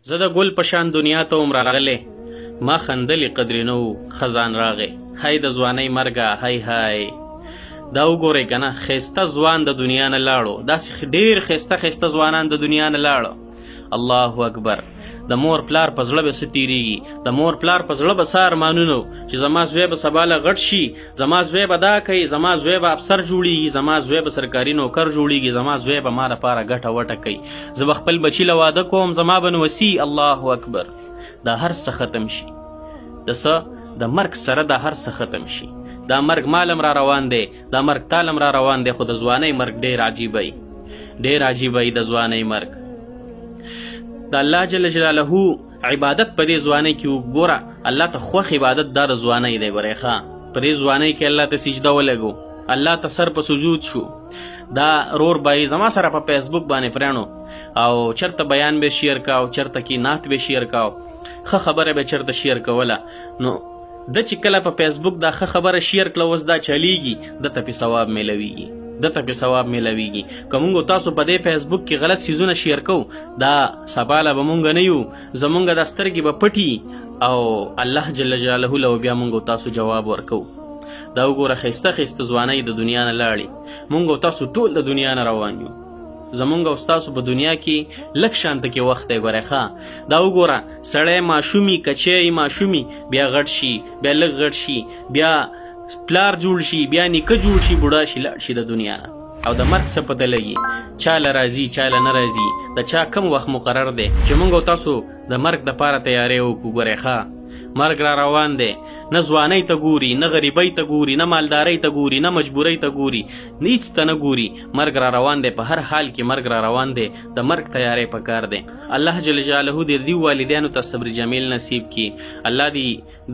زه د ګل په شان دنیا ته وم راغلی، ما خندلې قدرې نه و خزان راغی. هی د ځوانۍ مرګه هی هی. دا وګورئ که نه، ښایسته ځوان د دنیا نه لاړو، داسې ډېر ښایسته ښایسته ځوانان د دنیا نه لاړو. الله اکبر. د مور پلار په زړه به څه تېرېږي، د مور پلار په زړه به څه ارمانونه چې زما زوی به سبا له غټ شي، زما زوی به دا کوي، زما زوی به افسر جوړېږي، زما زوی به سرکاري نوکر جوړېږي، زما زوی به ما لپاره ګټه وټه کوي، زه به خپل بچي له واده کوم، زما به نو وسي. الله اکبر. دا هر څه ختم شي، د څه د مرګ سره دا هر څه ختم شي. دا مرګ مالم را روان دی، دا مرګ تالم را روان دی، خو د ځوانۍ مرګ ډېر عجیبه وي، ډېر عجیبه وي د ځوانۍ مرګ. د الله جل جلاله عبادت په دې ځوانۍ کې وګوره، الله ته خوښ عبادت دا د ځوانۍ دی. ګورئ ښه، په دې ځوانۍ کې الله ته سجده ولګو، الله ته سر په سجود شو. دا رور به زما سره په فیسبوک باندې فرینو او چرته بیان به شیر کاو، چرته کې نعت به شیر کاو، ښه خبره به چرته شیر کوله. نو د چې کله په فیسبوک دا ښه خبره شیر کړه، اوس دا چلیږي، دته پې ثواب میلویږي، دته پې ثواب میلویږي. که مونږ تاسو په دې فیسبوک کې غلط څیزونه شیر کوو، دا سبا له به مونږ نه یو، زمونږ دا سترګې به پټي او الله جل جلاله له بیا مونږ تاسو جواب ورکوو. دا وګوره ښایسته ښایسته ځوانۍ د دنیا نه لاړې، مونږ تاسو ټول د دنیا نه روان یو. زمونږ او ستاسو په دنیا کې لږ شانته کې وخت دی. ګورئ ښه، دا وګوره، سړی ماشومي کچی ماشومي، بیا غټ شي، بیا لږ غټ شي، بیا پلار جوړ شي، بیا نیکه جوړ شي، بوډا شي، لاړ شي د دنیا نه. او د مرګ څه پته لګي، چا له راځي چا له نه راځي، د چا کم وخت مقرر دی چې مونږ او تاسو د مرګ دپاره تیاری وکړو. ګورئ ښه، مرګ را روان دی، نه ځوانۍ ته ګوري، نه غریبۍ ته ګوري، نه مالدارۍ ته ګوري، نه مجبورۍ ته ګوري، هیڅ ته نه ګوري. مرګ را روان دی، په هر حال کې مرګ را روان دی، د مرګ تیاری پکار دی. الله جل جلاله دې دې والدینو ته صبر جمیل نصیب کړي، الله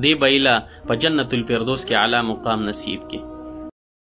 دې بایله په جنت الفردوس کې اعلی مقام نصیب کړي.